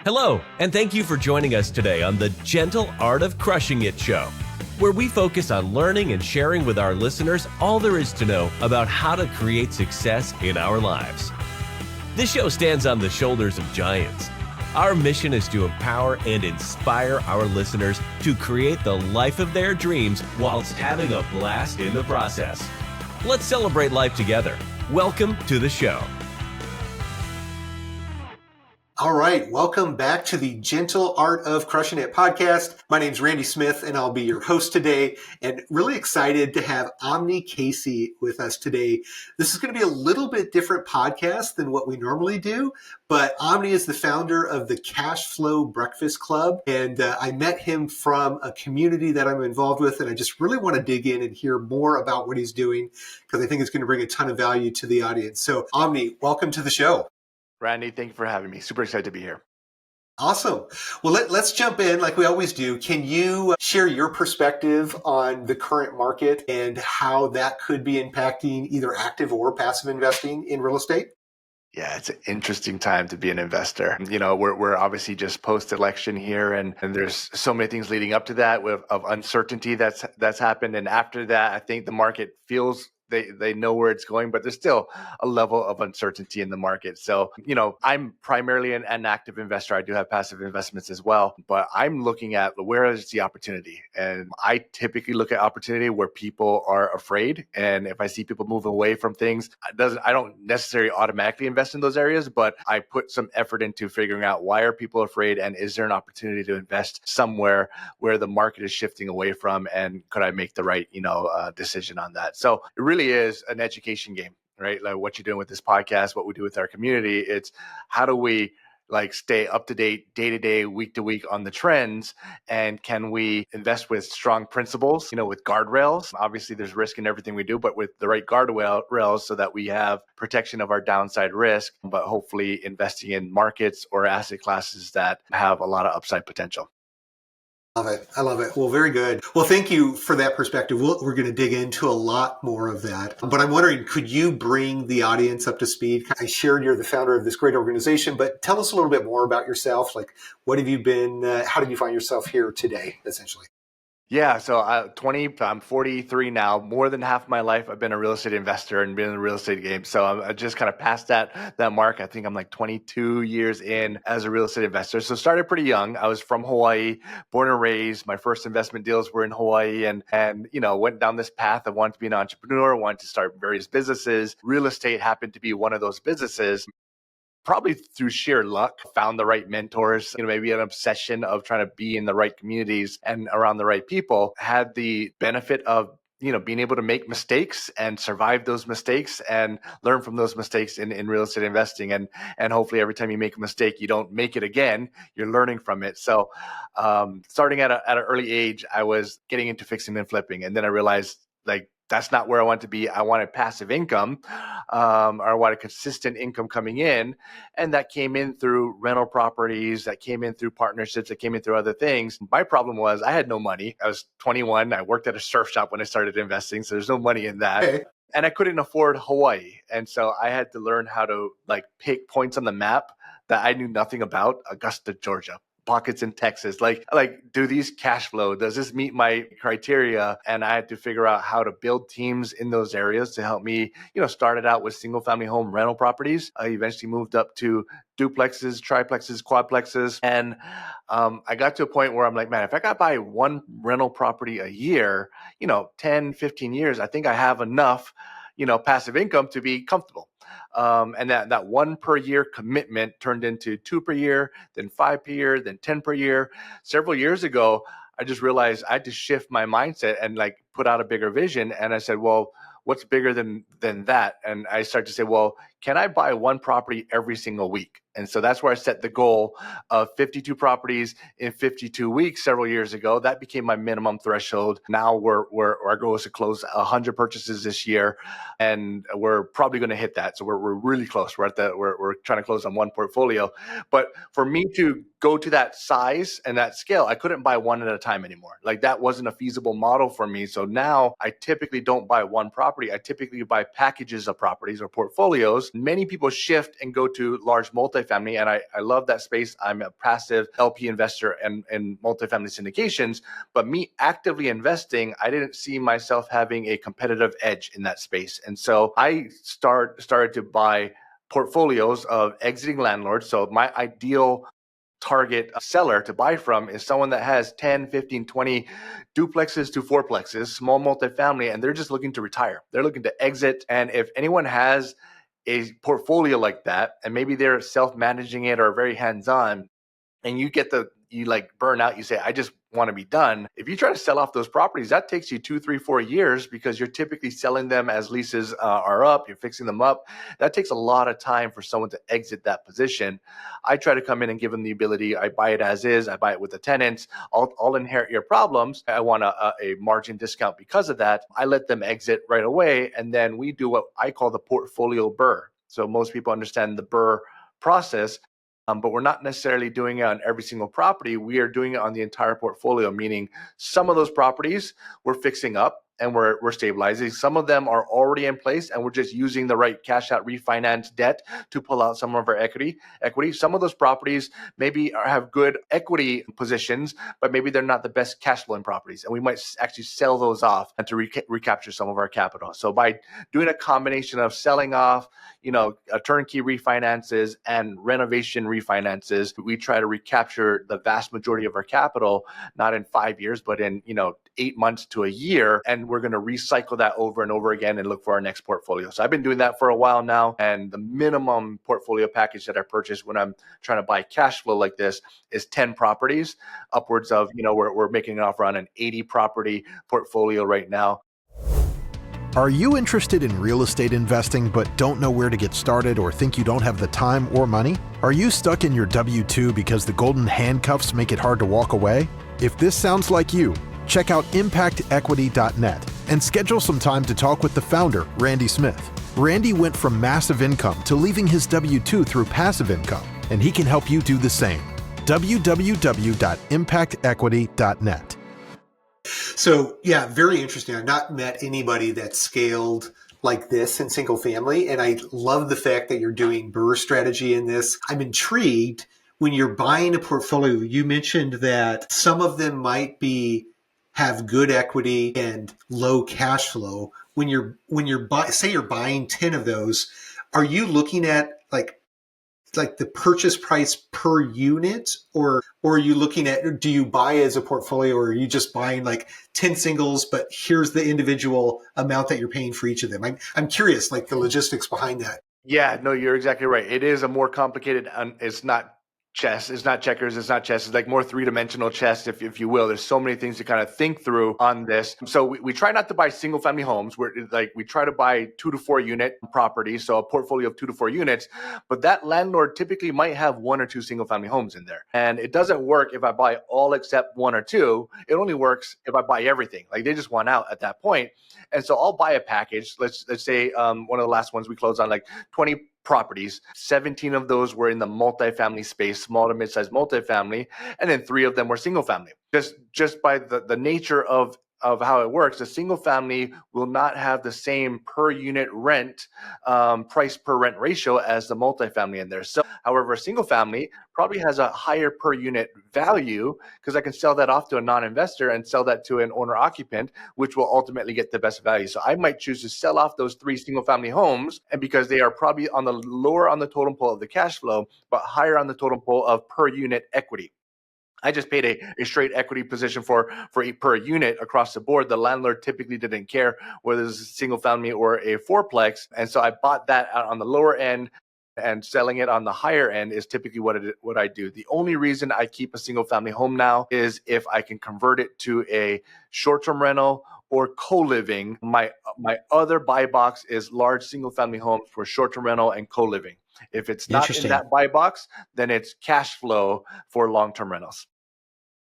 Hello, and thank you for joining us today on the Gentle Art of Crushing It show, where we focus on learning and sharing with our listeners all there is to know about how to create success in our lives. This show stands on the shoulders of giants. Our mission is to empower and inspire our listeners to create the life of their dreams whilst having a blast in the process. Let's celebrate life together. Welcome to the show. All right, welcome back to the Gentle Art of Crushing It podcast. My name's Randy Smith, and I'll be your host today, and really excited to have Omni Casey with us today. This is going to be a little bit different podcast than what we normally do, but Omni is the founder of the Cashflow Breakfast Club, and I met him from a community that I'm involved with, and I just really want to dig in and hear more about what he's doing, because I think it's going to bring a ton of value to the audience. So, Omni, welcome to the show. Randy, thank you for having me. Super excited to be here. Awesome. Well, let's jump in like we always do. Can you share your perspective on the current market and how that could be impacting either active or passive investing in real estate? Yeah, it's an interesting time to be an investor. You know, we're obviously just post-election here, and there's so many things leading up to that of uncertainty that's happened. And after that, I think the market feels they know where it's going, but there's still a level of uncertainty in the market. So, you know, I'm primarily an active investor. I do have passive investments as well, but I'm looking at where is the opportunity. And I typically look at opportunity where people are afraid. And if I see people move away from things, I don't necessarily automatically invest in those areas, but I put some effort into figuring out why are people afraid, and is there an opportunity to invest somewhere where the market is shifting away from, and could I make the right, decision on that? So it really is an education game, right? Like what you're doing with this podcast, what we do with our community. It's how do we stay up to date, day to day, week to week on the trends, and can we invest with strong principles, with guardrails? Obviously, there's risk in everything we do, but with the right guardrails so that we have protection of our downside risk, but hopefully investing in markets or asset classes that have a lot of upside potential. I love it. Well, very good. Well, thank you for that perspective. We're going to dig into a lot more of that. But I'm wondering, could you bring the audience up to speed? I shared you're the founder of this great organization, but tell us a little bit more about yourself. Like, what have you been, how did you find yourself here today, essentially? Yeah, so I'm 43 now. More than half of my life, I've been a real estate investor and been in the real estate game. So I just kind of passed that mark. I think I'm 22 years in as a real estate investor. So started pretty young. I was from Hawaii, born and raised. My first investment deals were in Hawaii, and went down this path. I wanted to be an entrepreneur, wanted to start various businesses. Real estate happened to be one of those businesses. Probably through sheer luck, found the right mentors, maybe an obsession of trying to be in the right communities and around the right people, had the benefit of, being able to make mistakes and survive those mistakes and learn from those mistakes in real estate investing. And hopefully every time you make a mistake, you don't make it again, you're learning from it. So starting at an early age, I was getting into fixing and flipping. And then I realized that's not where I want to be. I wanted passive income, or I wanted consistent income coming in. And that came in through rental properties, that came in through partnerships, that came in through other things. My problem was I had no money. I was 21. I worked at a surf shop when I started investing. So there's no money in that. Okay. And I couldn't afford Hawaii. And so I had to learn how to pick points on the map that I knew nothing about. Augusta, Georgia. Pockets in Texas, do these cash flow? Does this meet my criteria? And I had to figure out how to build teams in those areas to help me, started out with single family home rental properties. I eventually moved up to duplexes, triplexes, quadplexes. And I got to a point where I'm like, man, if I got to buy one rental property a year, 10, 15 years, I think I have enough, passive income to be comfortable. And that one per year commitment turned into 2 per year, then 5 per year, then 10 per year. Several years ago, I just realized I had to shift my mindset and put out a bigger vision. And I said, well, what's bigger than that? And I started to say, well, can I buy one property every single week? And so that's where I set the goal of 52 properties in 52 weeks several years ago. That became my minimum threshold. Now our goal is to close 100 purchases this year, and we're probably going to hit that. So we're really close. We're trying to close on one portfolio. But for me to go to that size and that scale, I couldn't buy one at a time anymore. That wasn't a feasible model for me. So now I typically don't buy one property. I typically buy packages of properties or portfolios many people shift and go to large multifamily, and I love that space. I'm a passive LP investor in multifamily syndications, but me actively investing, I didn't see myself having a competitive edge in that space. And so I started to buy portfolios of exiting landlords. So my ideal target seller to buy from is someone that has 10, 15, 20 duplexes to fourplexes, small multifamily, and they're just looking to retire. They're looking to exit. And if anyone has a portfolio like that, and maybe they're self-managing it or very hands-on, and you like burn out, you say, I just want to be done. If you try to sell off those properties, that takes you 2, 3, 4 years because you're typically selling them as leases are up, you're fixing them up. That takes a lot of time for someone to exit that position. I try to come in and give them the ability. I buy it as is. I buy it with the tenants. I'll inherit your problems. I want a margin discount because of that. I let them exit right away. And then we do what I call the portfolio BRRRR. So most people understand the BRRRR process. But we're not necessarily doing it on every single property. We are doing it on the entire portfolio, meaning some of those properties we're fixing up and we're stabilizing. Some of them are already in place and we're just using the right cash out refinance debt to pull out some of our equity. Some of those properties maybe have good equity positions, but maybe they're not the best cash flowing properties. And we might actually sell those off and to recapture some of our capital. So by doing a combination of selling off, a turnkey refinances and renovation refinances, we try to recapture the vast majority of our capital, not in 5 years, but in 8 months to a year. And we're going to recycle that over and over again and look for our next portfolio. So I've been doing that for a while now. And the minimum portfolio package that I purchase when I'm trying to buy cash flow like this is 10 properties, upwards of, we're making an offer on an 80 property portfolio right now. Are you interested in real estate investing but don't know where to get started or think you don't have the time or money? Are you stuck in your W-2 because the golden handcuffs make it hard to walk away? If this sounds like you, check out impactequity.net and schedule some time to talk with the founder, Randy Smith. Randy went from massive income to leaving his W-2 through passive income, and he can help you do the same. www.impactequity.net. So yeah, very interesting. I've not met anybody that scaled like this in single family. And I love the fact that you're doing BRRRR strategy in this. I'm intrigued when you're buying a portfolio. You mentioned that some of them might have good equity and low cash flow. When you're say you're buying 10 of those, are you looking at like the purchase price per unit, or are you looking at, do you buy as a portfolio, or are you just buying like 10 singles, but here's the individual amount that you're paying for each of them? I'm curious, like the logistics behind that. Yeah, no, you're exactly right. It is a more complicated, it's not chess, it's not checkers, it's not chess. It's like more three-dimensional chess, if you will. There's so many things to kind of think through on this. So we try not to buy single family homes. We try to buy 2 to 4 unit properties, so a portfolio of 2 to 4 units. But that landlord typically might have 1 or 2 single family homes in there. And it doesn't work if I buy all except 1 or 2. It only works if I buy everything. Like they just want out at that point. And so I'll buy a package. Let's say one of the last ones we closed on, like 20 properties. 17 of those were in the multifamily space, small to mid-sized multifamily, and then 3 of them were single family. Just by the nature of how it works, a single family will not have the same per unit rent price per rent ratio as the multifamily in there. So, however, a single family probably has a higher per unit value because I can sell that off to a non-investor and sell that to an owner occupant, which will ultimately get the best value. So I might choose to sell off those 3 single family homes, and because they are probably on the lower on the totem pole of the cash flow, but higher on the totem pole of per unit equity. I just paid a straight equity position for per unit across the board. The landlord typically didn't care whether it's a single family or a fourplex. And so I bought that out on the lower end, and selling it on the higher end is typically what I do. The only reason I keep a single family home now is if I can convert it to a short-term rental or co-living. My other buy box is large single family homes for short-term rental and co-living. If it's not in that buy box, then it's cash flow for long-term rentals.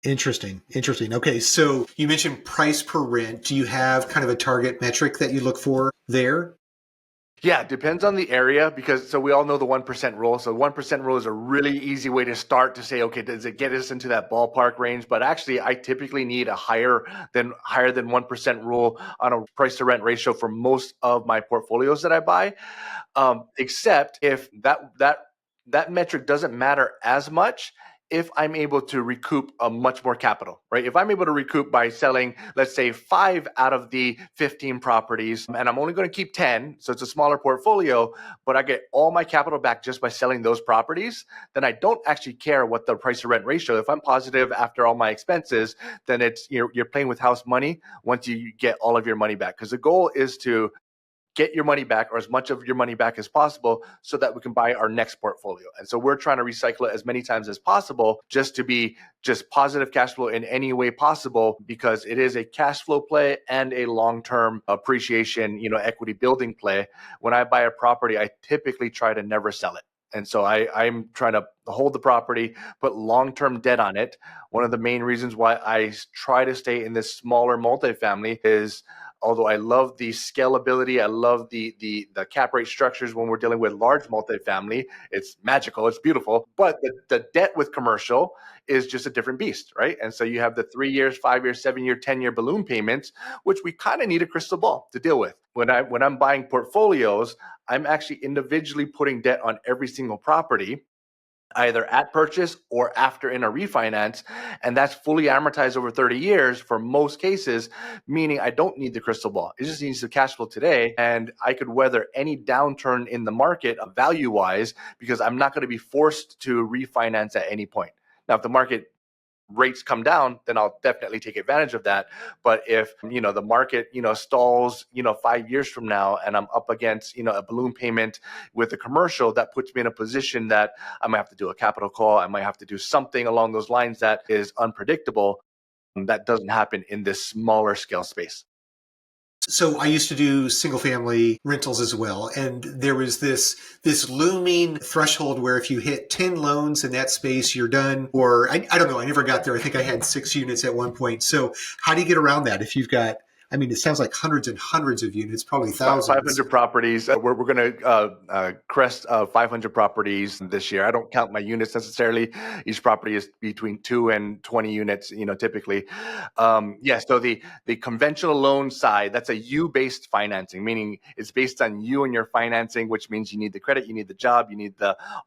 Interesting. Okay, so you mentioned price per rent. Do you have kind of a target metric that you look for there? Yeah, it depends on the area because so we all know the 1% rule. So 1% rule is a really easy way to start to say, okay, does it get us into that ballpark range? But actually, I typically need a higher than 1% rule on a price to rent ratio for most of my portfolios that I buy. Except if that metric doesn't matter as much if I'm able to recoup a much more capital, right? If I'm able to recoup by selling, let's say 5 out of the 15 properties, and I'm only going to keep 10, so it's a smaller portfolio, but I get all my capital back just by selling those properties, then I don't actually care what the price to rent ratio. If I'm positive after all my expenses, then it's you're playing with house money once you get all of your money back. Because the goal is to get your money back or as much of your money back as possible so that we can buy our next portfolio. And so we're trying to recycle it as many times as possible just to be just positive cash flow in any way possible because it is a cash flow play and a long-term appreciation, equity building play. When I buy a property, I typically try to never sell it. And so I'm trying to hold the property, put long-term debt on it. One of the main reasons why I try to stay in this smaller multifamily is although I love the scalability, I love the cap rate structures when we're dealing with large multifamily. It's magical, it's beautiful. But the debt with commercial is just a different beast, right? And so you have the 3 years, 5 years, 7 year, 10 year balloon payments, which we kind of need a crystal ball to deal with. When I'm buying portfolios, I'm actually individually putting debt on every single property, either at purchase or after in a refinance. And that's fully amortized over 30 years for most cases, meaning I don't need the crystal ball. It just needs the cash flow today. And I could weather any downturn in the market value wise because I'm not going to be forced to refinance at any point. Now, if the market rates come down, then I'll definitely take advantage of that. But if, the market, stalls, 5 years from now and I'm up against, a balloon payment with a commercial, that puts me in a position that I might have to do a capital call. I might have to do something along those lines that is unpredictable. That doesn't happen in this smaller scale space. So I used to do single family rentals as well. And there was this looming threshold where if you hit 10 loans in that space, you're done. Or I don't know. I never got there. I think I had 6 units at one point. So how do you get around that? If you've got, it sounds like hundreds and hundreds of units, probably thousands. 500 properties. We're going to crest 500 properties this year. I don't count my units necessarily. Each property is between 2 and 20 units, typically. So the conventional loan side, that's a you-based financing, meaning it's based on you and your financing, which means you need the credit, you need the job, you need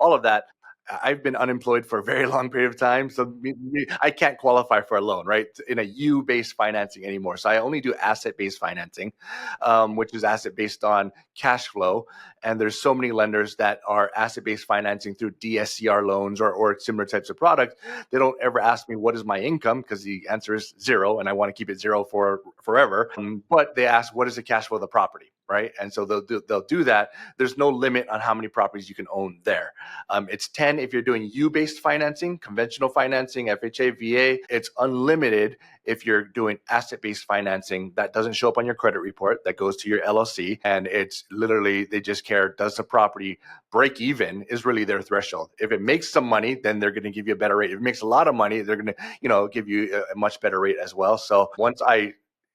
all of that. I've been unemployed for a very long period of time, so I can't qualify for a loan, right? In a U-based financing anymore. So I only do asset-based financing, which is asset-based on cash flow. And there's so many lenders that are asset-based financing through DSCR loans or similar types of products. They don't ever ask me what is my income because the answer is zero, and I want to keep it zero for forever. But they ask what is the cash flow of the property, right? And so they'll do that. There's no limit on how many properties you can own there. It's 10 if you're doing U-based financing, conventional financing, FHA, VA. It's unlimited if you're doing asset-based financing. That doesn't show up on your credit report. That goes to your LLC. And it's literally, they just care, does the property break even is really their threshold. If it makes some money, then they're going to give you a better rate. If it makes a lot of money, they're going to, give you a much better rate as well. So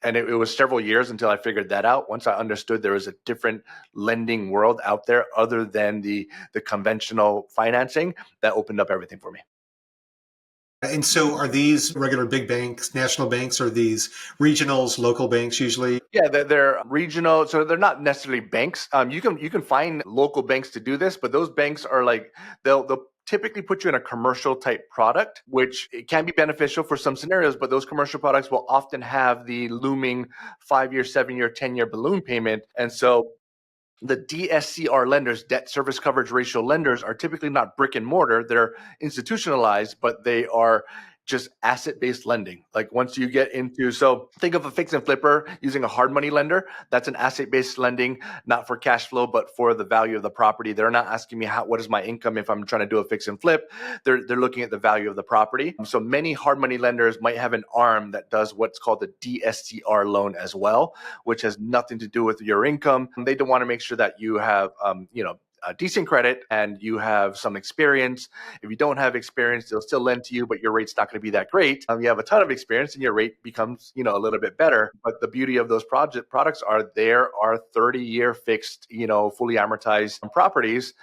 it was several years until I figured that out. Once I understood there was a different lending world out there other than the conventional financing, that opened up everything for me. And so are these regular big banks, national banks, or these regionals, local banks usually? Yeah, they're regional. So they're not necessarily banks. You can find local banks to do this, but those banks are like, they'll typically put you in a commercial type product, which it can be beneficial for some scenarios, but those commercial products will often have the looming 5 year, 7 year, 10 year balloon payment. And so the DSCR lenders, debt service coverage ratio lenders, are typically not brick and mortar. They're institutionalized, but they are just asset-based lending. Like once you get into, so think of a fix and flipper using a hard money lender. That's an asset-based lending, not for cash flow, but for the value of the property. They're not asking me what is my income if I'm trying to do a fix and flip. They're looking at the value of the property. So many hard money lenders might have an arm that does what's called the DSCR loan as well, which has nothing to do with your income. They don't want to make sure that you have, a decent credit and you have some experience. If you don't have experience, they'll still lend to you, but your rate's not going to be that great. You have a ton of experience and your rate becomes, a little bit better. But the beauty of those products are there are 30-year fixed, fully amortized properties.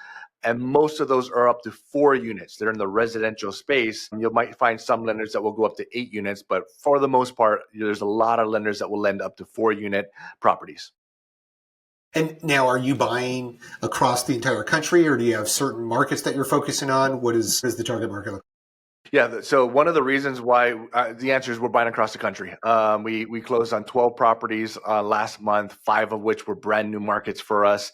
And most of those are up to 4 units. They're in the residential space. You might find some lenders that will go up to 8 units, but for the most part, there's a lot of lenders that will lend up to 4-unit properties. And now, are you buying across the entire country, or do you have certain markets that you're focusing on? What is the target market look? Yeah, so one of the reasons why the answer is we're buying across the country. We closed on 12 properties last month, 5 of which were brand new markets for us.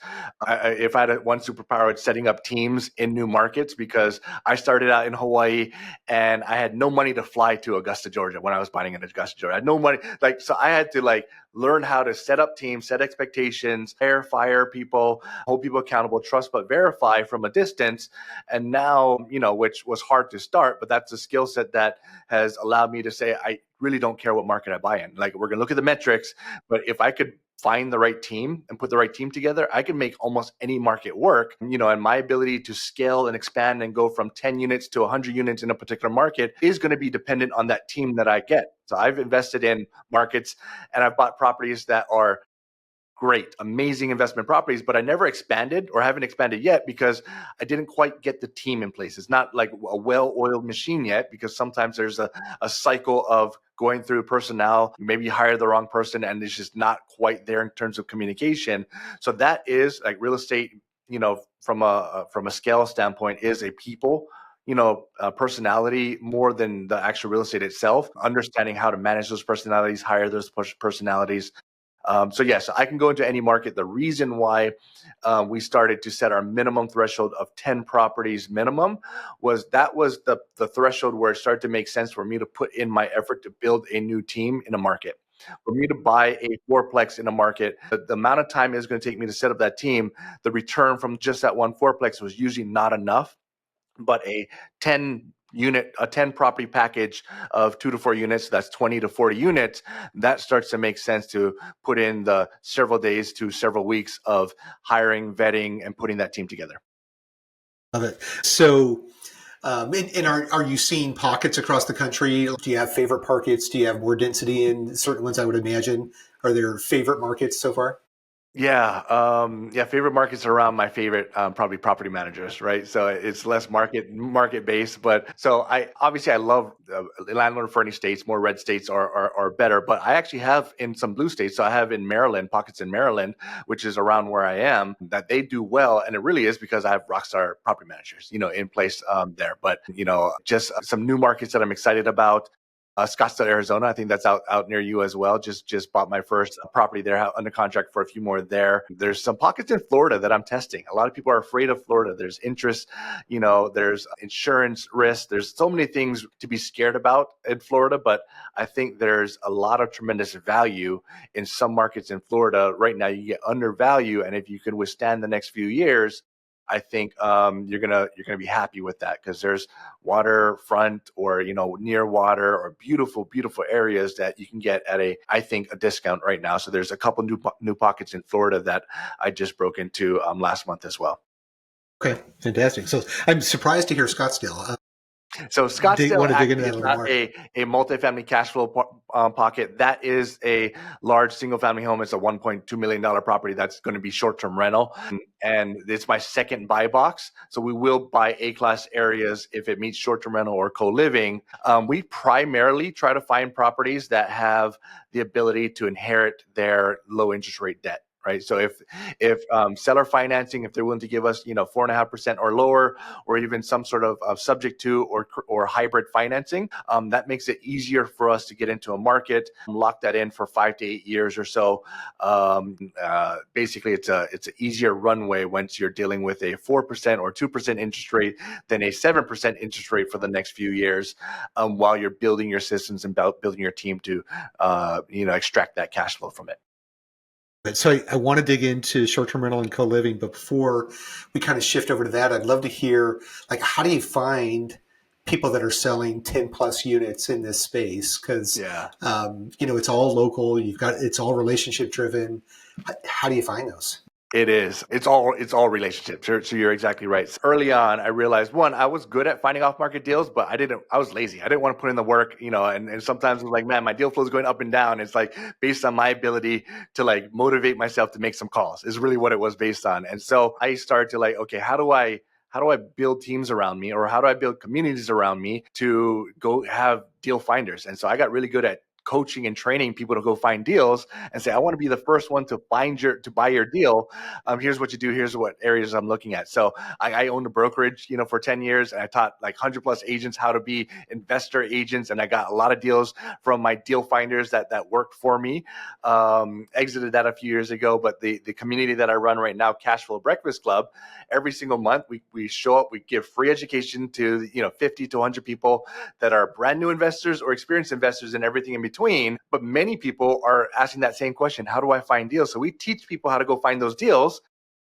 If I had one superpower, it's setting up teams in new markets, because I started out in Hawaii and I had no money to fly to Augusta, Georgia when I was buying in Augusta, Georgia. I had no money. So I had to learn how to set up teams, set expectations, fire people, hold people accountable, trust but verify from a distance. And now, which was hard to start, but that's a skill set that has allowed me to say, I really don't care what market I buy in. We're going to look at the metrics, but if I could find the right team and put the right team together, I can make almost any market work, and my ability to scale and expand and go from 10 units to 100 units in a particular market is going to be dependent on that team that I get. So I've invested in markets and I've bought properties that are great, amazing investment properties, but I never expanded or haven't expanded yet because I didn't quite get the team in place. It's not like a well-oiled machine yet, because sometimes there's a cycle of going through personnel, maybe you hire the wrong person and it's just not quite there in terms of communication. So that is real estate, from a scale standpoint, is a people personality more than the actual real estate itself. Understanding how to manage those personalities, hire those personalities. So yes, I can go into any market. The reason why we started to set our minimum threshold of 10 properties minimum was the threshold where it started to make sense for me to put in my effort to build a new team in a market. For me to buy a fourplex in a market, the amount of time it's going to take me to set up that team, the return from just that one fourplex was usually not enough. But a 10 property package of 2 to 4 units, that's 20 to 40 units, that starts to make sense to put in the several days to several weeks of hiring, vetting, and putting that team together. Love it. So, and are you seeing pockets across the country? Do you have favorite markets? Do you have more density in certain ones, I would imagine? Are there favorite markets so far? Yeah, favorite markets are around my favorite probably property managers, right? So it's less market based, but so I love landlord-friendly states. More red states are better, but I actually have in some blue states. So I have in Maryland, pockets in Maryland, which is around where I am, that they do well, and it really is because I have rockstar property managers, in place there. But just some new markets that I'm excited about. Scottsdale, Arizona. I think that's out near you as well. Just bought my first property there, under contract for a few more there. There's some pockets in Florida that I'm testing. A lot of people are afraid of Florida. There's interest, there's insurance risk. There's so many things to be scared about in Florida, but I think there's a lot of tremendous value in some markets in Florida. Right now, you get undervalued, and if you can withstand the next few years, I think you're gonna be happy with that, because there's waterfront or near water or beautiful areas that you can get at a discount right now. So there's a couple new pockets in Florida that I just broke into last month as well. Okay, fantastic. So I'm surprised to hear Scottsdale. So Scottsdale actually is not a multifamily cash flow pocket. That is a large single family home. It's a $1.2 million property that's going to be short-term rental. And it's my second buy box. So we will buy A-class areas if it meets short-term rental or co-living. We primarily try to find properties that have the ability to inherit their low interest rate debt. Right. So if seller financing, if they're willing to give us 4.5% or lower, or even some sort of subject to or hybrid financing, that makes it easier for us to get into a market, lock that in for 5 to 8 years or so. Basically, it's an easier runway once you're dealing with a 4% or 2% interest rate than a 7% interest rate for the next few years, while you're building your systems and building your team to extract that cash flow from it. So I want to dig into short-term rental and co-living, but before we kind of shift over to that, I'd love to hear, how do you find people that are selling 10 plus units in this space? Because, it's all local. It's all relationship driven. How do you find those? It is. It's all relationships. So you're exactly right. Early on, I realized one, I was good at finding off market deals, but I was lazy. I didn't want to put in the work, and sometimes it was like, man, my deal flow is going up and down. It's like based on my ability to like motivate myself to make some calls is really what it was based on. And so I started to like, okay, how do I build teams around me, or how do I build communities around me to go have deal finders? And so I got really good at coaching and training people to go find deals and say, I want to be the first one to buy your deal. Here's what you do. Here's what areas I'm looking at. So I owned a brokerage, for 10 years, and I taught like 100+ agents how to be investor agents. And I got a lot of deals from my deal finders that worked for me. Exited that a few years ago, but the community that I run right now, Cashflow Breakfast Club, every single month we show up, we give free education to 50 to 100 people that are brand new investors or experienced investors and everything in between. But many people are asking that same question: how do I find deals? So we teach people how to go find those deals.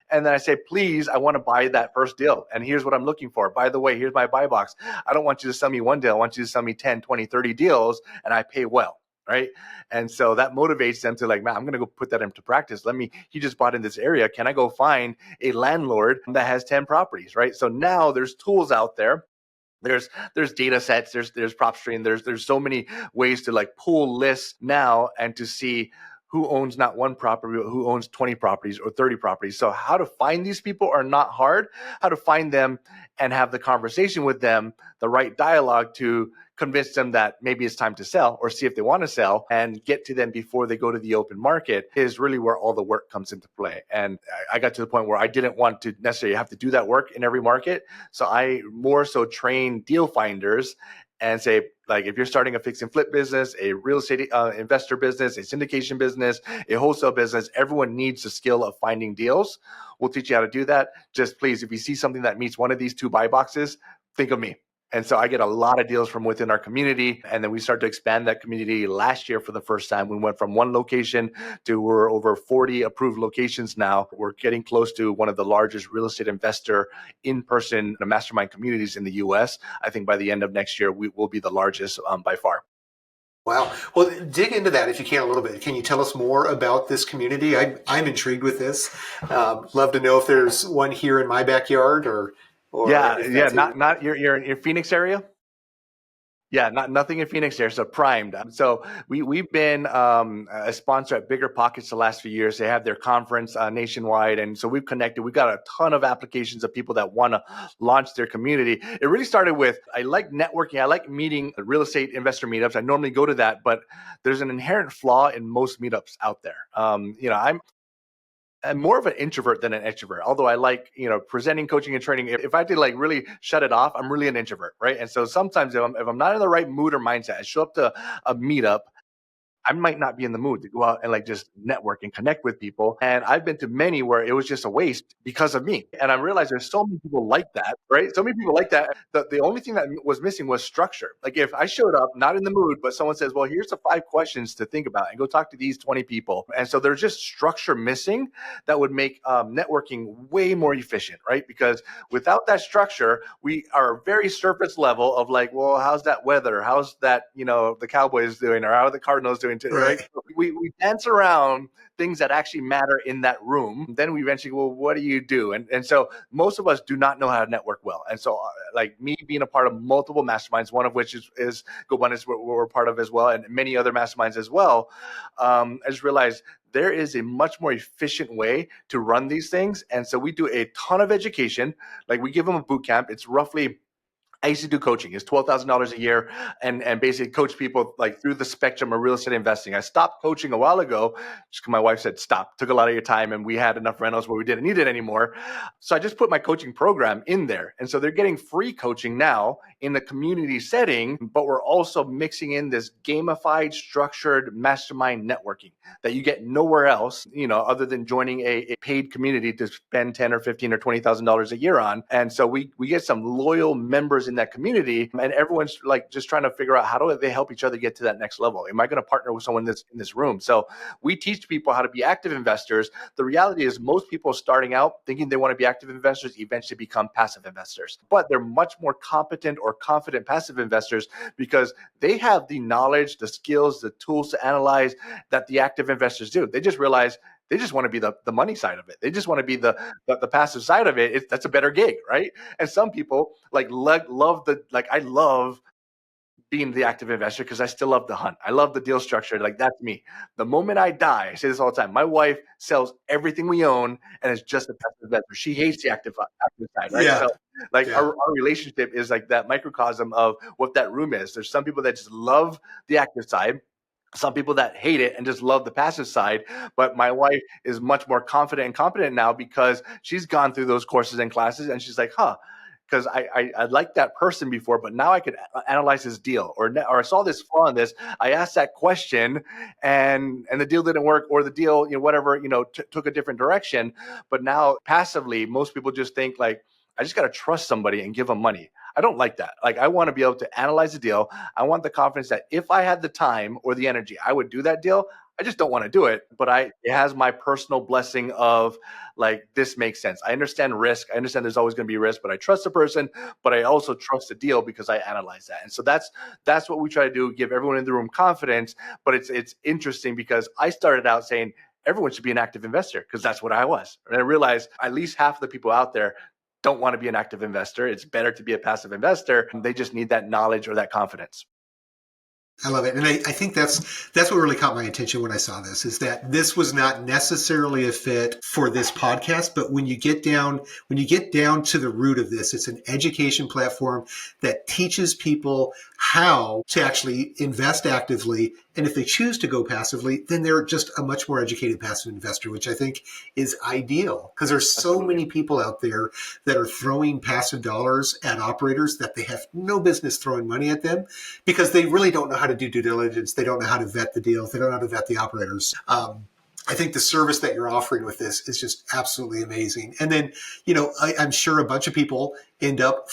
And then I say, please, I want to buy that first deal. And here's what I'm looking for. By the way, here's my buy box. I don't want you to sell me one deal. I want you to sell me 10, 20, 30 deals, and I pay well. Right. And so that motivates them to like, man, I'm going to go put that into practice. He just bought in this area. Can I go find a landlord that has 10 properties? Right. So now there's tools out there. There's data sets, there's PropStream, there's so many ways to like pull lists now and to see who owns not one property, but who owns 20 properties or 30 properties. So how to find these people are not hard. How to find them and have the conversation with them, the right dialogue to convince them that maybe it's time to sell, or see if they want to sell and get to them before they go to the open market, is really where all the work comes into play. And I got to the point where I didn't want to necessarily have to do that work in every market. So I more so train deal finders and say, like, if you're starting a fix and flip business, a real estate investor business, a syndication business, a wholesale business, everyone needs the skill of finding deals. We'll teach you how to do that. Just please, if you see something that meets one of these two buy boxes, think of me. And so I get a lot of deals from within our community. And then we start to expand that community. Last year, for the first time, we went from one location to we're over 40 approved locations now. We're getting close to one of the largest real estate investor in-person mastermind communities in the US. I think by the end of next year, we will be the largest by far. Wow. Well, dig into that if you can a little bit. Can you tell us more about this community? I'm intrigued with this. Love to know if there's one here in my backyard or Not you're in your Phoenix area. Yeah, nothing in Phoenix there. So primed. So we've been a sponsor at Bigger Pockets the last few years. They have their conference nationwide, and so we've connected. We've got a ton of applications of people that want to launch their community. It really started with, I like networking. I like meeting real estate investor meetups. I normally go to that, but there's an inherent flaw in most meetups out there. I'm more of an introvert than an extrovert, although I like, presenting, coaching, and training. If I had to like really shut it off, I'm really an introvert, right? And so sometimes if I'm not in the right mood or mindset, I show up to a meetup, I might not be in the mood to go out and like just network and connect with people. And I've been to many where it was just a waste because of me. And I realized there's so many people like that, right? So many people like that. The only thing that was missing was structure. Like if I showed up not in the mood, but someone says, well, here's the 5 questions to think about and go talk to these 20 people. And so there's just structure missing that would make networking way more efficient, right? Because without that structure, we are very surface level of like, well, how's that weather? How's that, the Cowboys doing, or how are the Cardinals doing? Right? We dance around things that actually matter in that room. Then we eventually, well, what do you do? And so most of us do not know how to network well. And so like me being a part of multiple masterminds, one of which is GoBundance, we're part of as well, and many other masterminds as well, I just realized there is a much more efficient way to run these things. And so we do a ton of education. Like we give them a boot camp. It's roughly, I used to do coaching. It's $12,000 a year and basically coach people like through the spectrum of real estate investing. I stopped coaching a while ago just because my wife said, stop, took a lot of your time, and we had enough rentals where we didn't need it anymore. So I just put my coaching program in there. And so they're getting free coaching now in the community setting, but we're also mixing in this gamified, structured mastermind networking that you get nowhere else, other than joining a paid community to spend $10 or $15 or $20,000 a year on. And so we get some loyal members in that community, and everyone's like just trying to figure out how do they help each other get to that next level. Am I going to partner with someone that's in this room? So we teach people how to be active investors. The reality is most people starting out thinking they want to be active investors eventually become passive investors, but they're much more competent or confident passive investors because they have the knowledge, the skills, the tools to analyze that the active investors do. They just realize They just want to be the money side of it. They just want to be the passive side of it. That's a better gig, right? And some people love I love being the active investor because I still love the hunt. I love the deal structure. Like, that's me. The moment I die, I say this all the time. My wife sells everything we own and is just a passive investor. She hates the active side, right? Yeah. So like Yeah. our relationship is like that microcosm of what that room is. There's some people that just love the active side, some people that hate it and just love the passive side. But my wife is much more confident and competent now because she's gone through those courses and classes, and she's like, because I liked that person before, but now I could analyze this deal, or I saw this flaw in this. I asked that question, and the deal didn't work, or the deal, whatever, took a different direction. But now passively, most people just think like, I just got to trust somebody and give them money. I don't like that. Like, I want to be able to analyze the deal. I want the confidence that if I had the time or the energy, I would do that deal. I just don't want to do it, but it has my personal blessing of like, this makes sense. I understand risk. I understand there's always going to be risk, but I trust the person, but I also trust the deal because I analyze that. And so that's what we try to do, give everyone in the room confidence. But it's interesting because I started out saying everyone should be an active investor because that's what I was. And I realized at least half of the people out there don't want to be an active investor. It's better to be a passive investor. They just need that knowledge or that confidence. I love it. And I think that's what really caught my attention when I saw this, is that this was not necessarily a fit for this podcast, but when you get down to the root of this, it's an education platform that teaches people how to actually invest actively. And if they choose to go passively, then they're just a much more educated passive investor, which I think is ideal because there's so many people out there that are throwing passive dollars at operators that they have no business throwing money at them because they really don't know how to do due diligence. They don't know how to vet the deals. They don't know how to vet the operators. I think the service that you're offering with this is just absolutely amazing. And then, I'm sure a bunch of people end up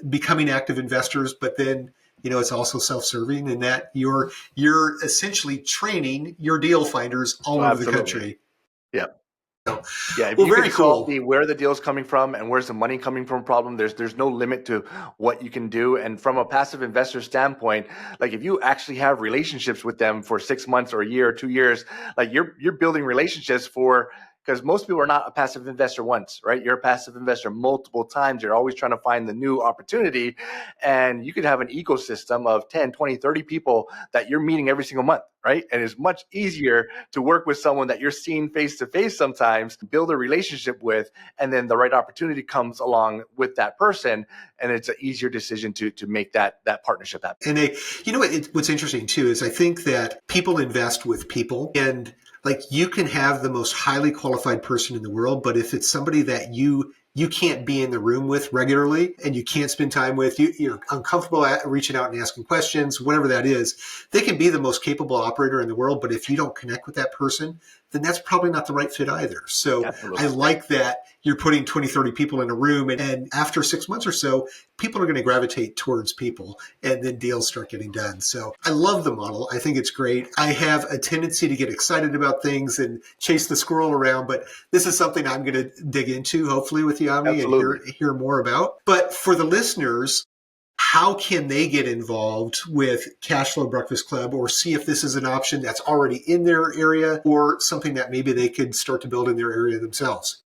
becoming active investors, but then, it's also self-serving in that you're essentially training your deal finders all over the country. Yeah. So, yeah, if well, you very can solve cool. where the deal's coming from and where's the money coming from problem, there's no limit to what you can do. And from a passive investor standpoint, like if you actually have relationships with them for 6 months or a year or 2 years, like you're building relationships because most people are not a passive investor once, right? You're a passive investor multiple times. You're always trying to find the new opportunity. And you could have an ecosystem of 10, 20, 30 people that you're meeting every single month, right? And it's much easier to work with someone that you're seeing face to face sometimes, build a relationship with, and then the right opportunity comes along with that person. And it's an easier decision to make that partnership happen. And what's interesting too is I think that people invest with people, and like you can have the most highly qualified person in the world, but if it's somebody that you can't be in the room with regularly and you can't spend time with, you're uncomfortable at reaching out and asking questions, whatever that is, they can be the most capable operator in the world. But if you don't connect with that person, then that's probably not the right fit either. So absolutely. I like that you're putting 20, 30 people in a room, and after 6 months or so, people are going to gravitate towards people and then deals start getting done. So I love the model. I think it's great. I have a tendency to get excited about things and chase the squirrel around, but this is something I'm going to dig into hopefully with you, Omni, and hear more about. But for the listeners, how can they get involved with Cashflow Breakfast Club, or see if this is an option that's already in their area or something that maybe they could start to build in their area themselves?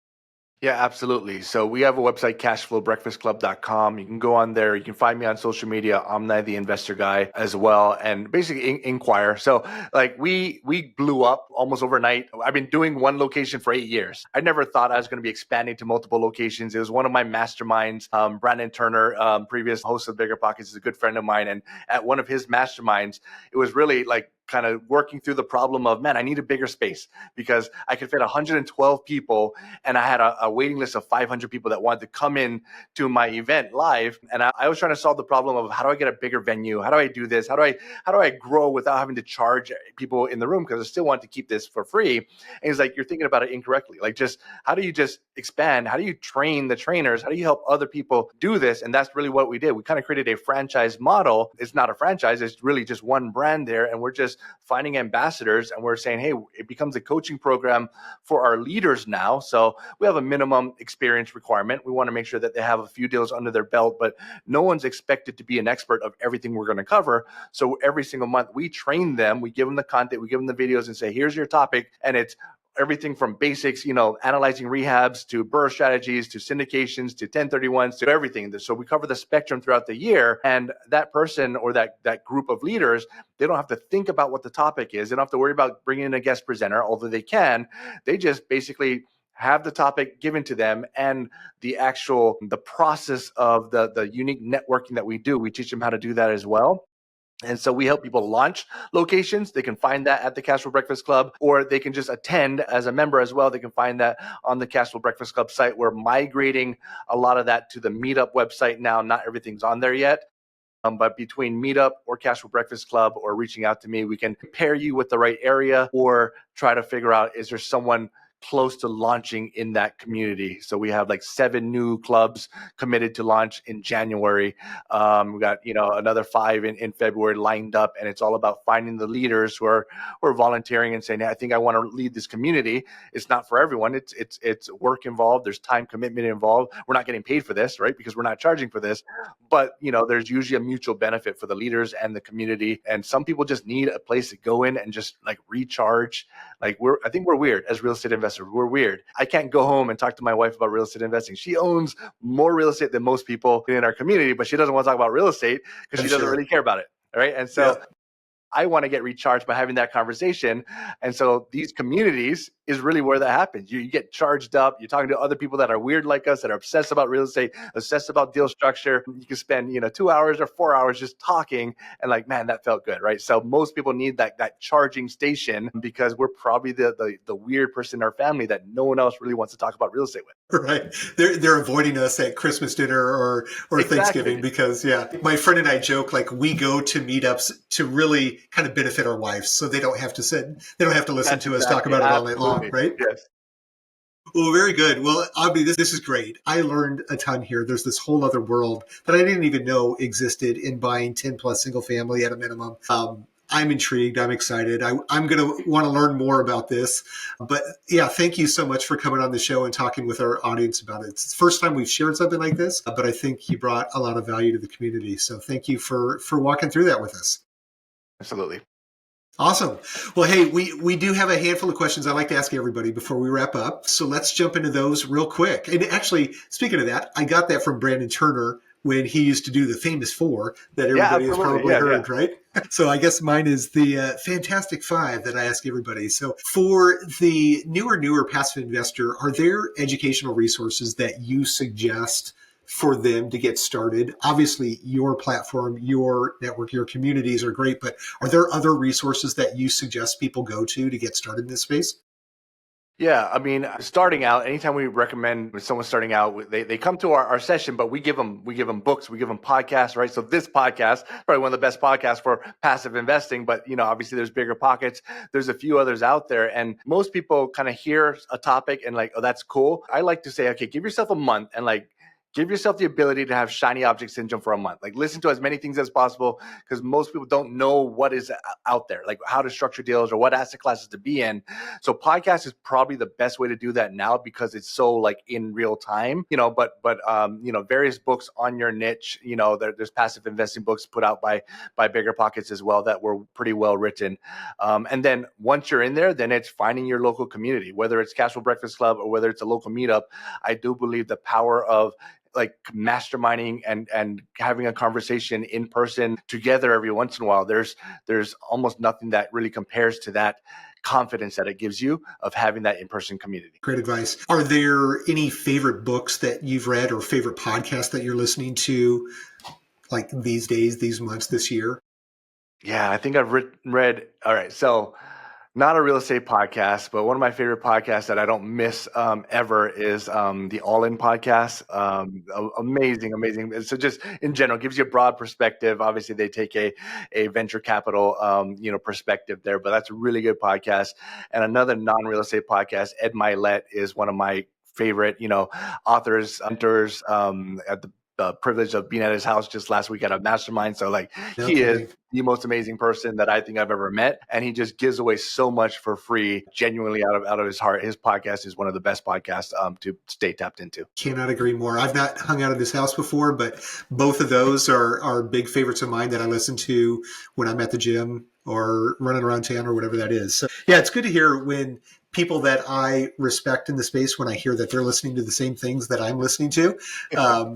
Yeah, absolutely. So we have a website, cashflowbreakfastclub.com. You can go on there. You can find me on social media, Omni the Investor Guy as well, and basically inquire. So like we blew up almost overnight. I've been doing one location for 8 years. I never thought I was going to be expanding to multiple locations. It was one of my masterminds. Brandon Turner, previous host of Bigger Pockets, is a good friend of mine. And at one of his masterminds, it was really like kind of working through the problem of, man, I need a bigger space because I could fit 112 people and I had a waiting list of 500 people that wanted to come in to my event live. And I was trying to solve the problem of, how do I get a bigger venue? How do I do this? How do I grow without having to charge people in the room? Because I still want to keep this for free. And he's like, you're thinking about it incorrectly. Like, how do you just expand? How do you train the trainers? How do you help other people do this? And that's really what we did. We kind of created a franchise model. It's not a franchise. It's really just one brand there. And we're just finding ambassadors, and we're saying, hey, it becomes a coaching program for our leaders now. So we have a minimum experience requirement. We want to make sure that they have a few deals under their belt, but no one's expected to be an expert of everything we're going to cover. So every single month we train them, we give them the content, we give them the videos and say, here's your topic. And it's everything from basics, analyzing rehabs to BRRRR strategies to syndications to 1031s to everything. So we cover the spectrum throughout the year. And that person or that group of leaders, they don't have to think about what the topic is. They don't have to worry about bringing in a guest presenter, although they can. They just basically have the topic given to them and the process of the unique networking that we do. We teach them how to do that as well. And so we help people launch locations. They can find that at the Cashflow Breakfast Club, or they can just attend as a member as well. They can find that on the Cashflow Breakfast Club site. We're migrating a lot of that to the Meetup website now. Not everything's on there yet. But between Meetup or Cashflow Breakfast Club or reaching out to me, we can pair you with the right area or try to figure out, is there someone close to launching in that community? So we have like 7 new clubs committed to launch in January. We got another 5 in February lined up, and it's all about finding the leaders who are volunteering and saying, hey, I think I want to lead this community. It's not for everyone. It's work involved. There's time commitment involved. We're not getting paid for this, right? Because we're not charging for this. But there's usually a mutual benefit for the leaders and the community. And some people just need a place to go in and just like recharge. Like I think we're weird as real estate investors. We're weird. I can't go home and talk to my wife about real estate investing. She owns more real estate than most people in our community, but she doesn't want to talk about real estate because she doesn't really care about it. Right. And so I want to get recharged by having that conversation. And so these communities is really where that happens. You get charged up. You're talking to other people that are weird like us, that are obsessed about real estate, obsessed about deal structure. You can spend 2 hours or 4 hours just talking and like, man, that felt good, right? So most people need that charging station because we're probably the weird person in our family that no one else really wants to talk about real estate with. Right. They're avoiding us at Christmas dinner or exactly. Thanksgiving because, my friend and I joke, like we go to meetups to really kind of benefit our wives so they don't have to listen to us talk about it all night long, right? Yes. Well, very good. Well, Omni, this is great. I learned a ton here. There's this whole other world that I didn't even know existed in buying 10 plus single family at a minimum. I'm intrigued. I'm excited. I'm going to want to learn more about this. But thank you so much for coming on the show and talking with our audience about it. It's the first time we've shared something like this, but I think you brought a lot of value to the community. So thank you for walking through that with us. Absolutely. Awesome. Well, hey, we do have a handful of questions I'd like to ask everybody before we wrap up. So let's jump into those real quick. And actually, speaking of that, I got that from Brandon Turner when he used to do the famous 4 that everybody has probably heard, right? So I guess mine is the Fantastic 5 that I ask everybody. So for the newer passive investor, are there educational resources that you suggest for them to get started? Obviously, your platform, your network, your communities are great, but are there other resources that you suggest people go to get started in this space? Yeah, I mean, starting out, anytime we recommend someone starting out, they come to our session, but we give them books, we give them podcasts, right? So this podcast, probably one of the best podcasts for passive investing, but obviously there's bigger pockets. There's a few others out there, and most people kind of hear a topic and like, oh, that's cool. I like to say, okay, give yourself a month and like, give yourself the ability to have shiny object syndrome for a month. Like listen to as many things as possible because most people don't know what is out there, like how to structure deals or what asset classes to be in. So podcast is probably the best way to do that now because it's so like in real time, but various books on your niche, there's passive investing books put out by bigger pockets as well that were pretty well written. And then once you're in there, then it's finding your local community, whether it's Cashflow Breakfast Club or whether it's a local meetup. I do believe the power of like masterminding and having a conversation in person together every once in a while. There's almost nothing that really compares to that confidence that it gives you of having that in-person community. Great advice. Are there any favorite books that you've read or favorite podcasts that you're listening to like these days, these months, this year? Yeah, I think I've read. All right. So not a real estate podcast, but one of my favorite podcasts that I don't miss ever is the All In podcast. Amazing. So just in general, gives you a broad perspective. Obviously, they take a venture capital perspective there, but that's a really good podcast. And another non-real estate podcast, Ed Milet, is one of my favorite authors, hunters. At the privilege of being at his house just last week at a mastermind. So like he is the most amazing person that I think I've ever met. And he just gives away so much for free, genuinely out of his heart. His podcast is one of the best podcasts to stay tapped into. Cannot agree more. I've not hung out of his house before, but both of those are big favorites of mine that I listen to when I'm at the gym or running around town or whatever that is. So yeah, it's good to hear when people that I respect in the space, when I hear that they're listening to the same things that I'm listening to.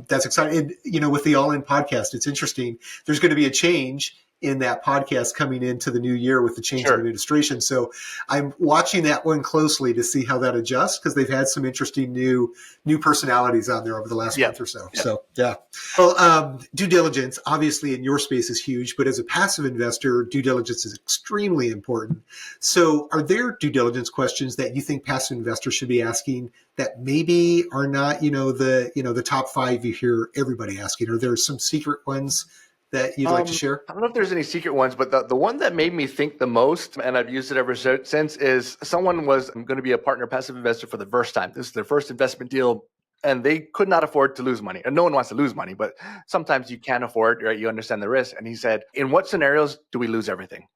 That's exciting. And, with the All In podcast, it's interesting. There's going to be a change in that podcast coming into the new year with the change in administration. So I'm watching that one closely to see how that adjusts, because they've had some interesting new personalities on there over the last month or so. So yeah. Well, due diligence, obviously in your space, is huge, but as a passive investor, due diligence is extremely important. So are there due diligence questions that you think passive investors should be asking that maybe are not, the top 5 you hear everybody asking? Are there some secret ones that you'd like to share? I don't know if there's any secret ones, but the one that made me think the most, and I've used it ever since, is someone was going to be a partner passive investor for the first time. This is their first investment deal, and they could not afford to lose money. And no one wants to lose money, but sometimes you can't afford, right? You understand the risk. And he said, in what scenarios do we lose everything?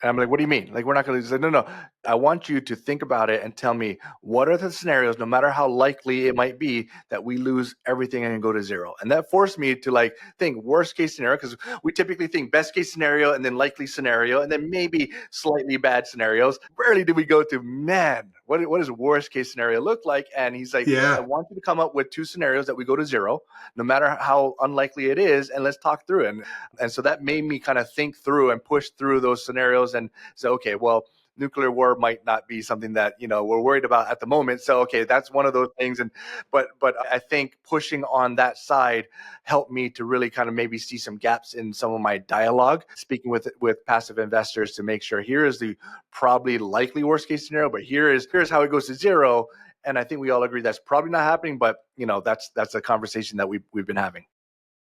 And I'm like, what do you mean? Like, we're not going to lose. No. I want you to think about it and tell me, what are the scenarios, no matter how likely it might be, that we lose everything and go to zero? And that forced me to think worst case scenario, because we typically think best case scenario and then likely scenario and then maybe slightly bad scenarios. Rarely do we go to, man, what does worst case scenario look like? And he's like, I want you to come up with 2 scenarios that we go to zero, no matter how unlikely it is, and let's talk through it. And so that made me kind of think through and push through those scenarios and say, okay, well, nuclear war might not be something that we're worried about at the moment. So okay, that's one of those things. And but I think pushing on that side helped me to really kind of maybe see some gaps in some of my dialogue, speaking with passive investors, to make sure here is the probably likely worst case scenario, but here's how it goes to zero. And I think we all agree that's probably not happening, but that's a conversation that we've been having.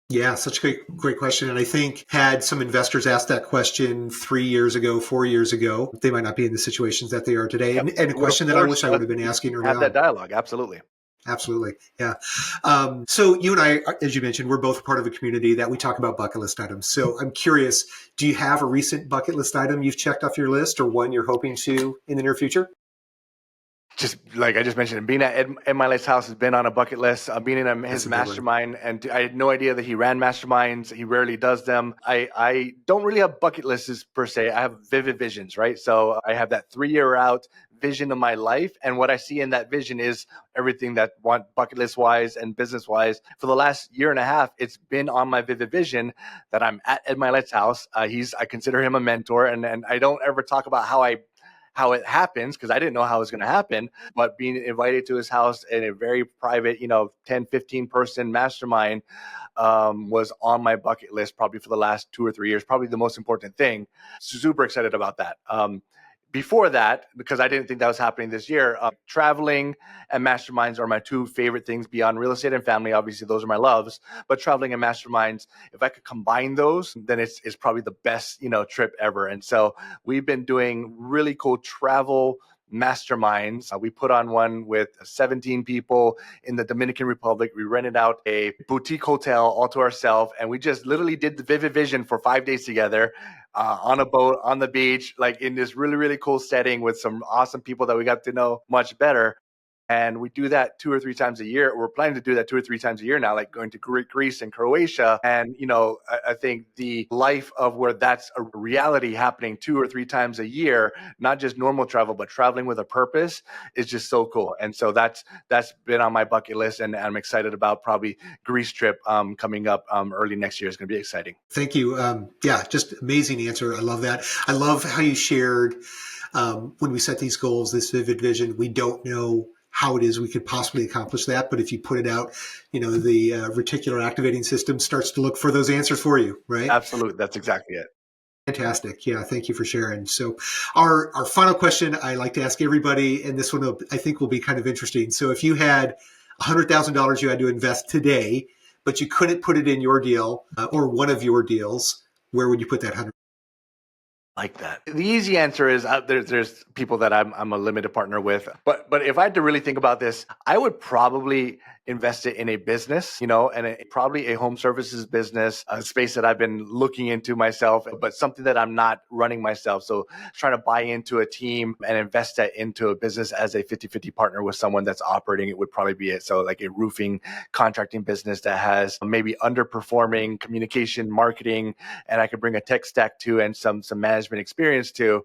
Yeah, such a great question. And I think had some investors asked that question 3 years ago, 4 years ago, they might not be in the situations that they are today. And a question that I wish I would have been asking early on. Have that dialogue. Absolutely. Absolutely. Yeah. So you and I, as you mentioned, we're both part of a community that we talk about bucket list items. So I'm curious, do you have a recent bucket list item you've checked off your list, or one you're hoping to in the near future? Just like I just mentioned, being at Ed Milet's house has been on a bucket list. Being in his mastermind, and I had no idea that he ran masterminds. He rarely does them. I don't really have bucket lists per se. I have vivid visions, right? So I have that 3-year out vision of my life, and what I see in that vision is everything that want bucket list wise and business wise. For the last year and a half, it's been on my vivid vision that I'm at Ed Milet's house. I consider him a mentor, and I don't ever talk about how it happens, because I didn't know how it was going to happen, but being invited to his house in a very private, 10, 15 person mastermind was on my bucket list probably for the last 2 or 3 years, probably the most important thing. Super excited about that. Before that, because I didn't think that was happening this year, traveling and masterminds are my 2 favorite things beyond real estate and family. Obviously, those are my loves. But traveling and masterminds, if I could combine those, then it's probably the best trip ever. And so we've been doing really cool travel masterminds. We put on one with 17 people in the Dominican Republic. We rented out a boutique hotel all to ourselves, and we just literally did the vivid vision for 5 days together. On a boat, on the beach, like in this really, really cool setting with some awesome people that we got to know much better. And we do that 2 or 3 times a year. We're planning to do that 2 or 3 times a year now, like going to Greece and Croatia. And, I think the life of where that's a reality happening 2 or 3 times a year, not just normal travel, but traveling with a purpose, is just so cool. And so that's been on my bucket list, and I'm excited about probably Greece trip coming up early next year. Is going to be exciting. Thank you. Just amazing answer. I love that. I love how you shared when we set these goals, this vivid vision, we don't know how it is we could possibly accomplish that. But if you put it out, the reticular activating system starts to look for those answers for you, right? Absolutely. That's exactly it. Fantastic. Yeah. Thank you for sharing. So our final question I like to ask everybody, and this one I think will be kind of interesting. So if you had $100,000 you had to invest today, but you couldn't put it in your deal or one of your deals, where would you put that 100? Like that. The easy answer is there's people that I'm a limited partner with. But if I had to really think about this, I would probably invest it in a business, and probably a home services business, a space that I've been looking into myself, but something that I'm not running myself. So trying to buy into a team and invest that into a business as a 50-50 partner with someone that's operating it would probably be it. So like a roofing contracting business that has maybe underperforming communication, marketing, and I could bring a tech stack to and some management experience to,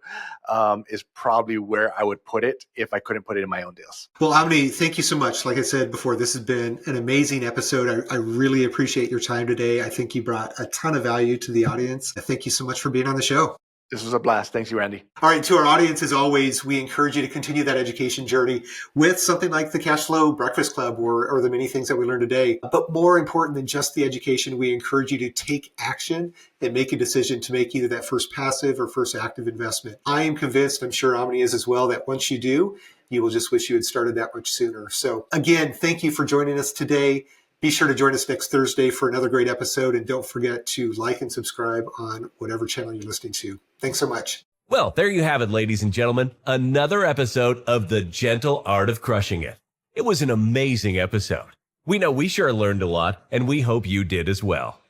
is probably where I would put it if I couldn't put it in my own deals. Well, Omni, thank you so much. Like I said before, this has been an amazing episode. I really appreciate your time today. I think you brought a ton of value to the audience. Thank you so much for being on the show. This was a blast. Thanks you, Randy. All right. To our audience, as always, we encourage you to continue that education journey with something like the Cashflow Breakfast Club or the many things that we learned today. But more important than just the education, we encourage you to take action and make a decision to make either that first passive or first active investment. I am convinced, I'm sure Omni is as well, that once you do, you will just wish you had started that much sooner. So again, thank you for joining us today. Be sure to join us next Thursday for another great episode. And don't forget to like and subscribe on whatever channel you're listening to. Thanks so much. Well, there you have it, ladies and gentlemen. Another episode of The Gentle Art of Crushing It. It was an amazing episode. We know we sure learned a lot, and we hope you did as well.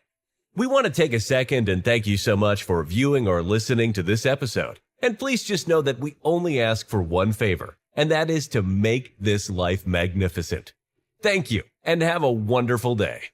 We want to take a second and thank you so much for viewing or listening to this episode. And please just know that we only ask for one favor, and that is to make this life magnificent. Thank you, and have a wonderful day.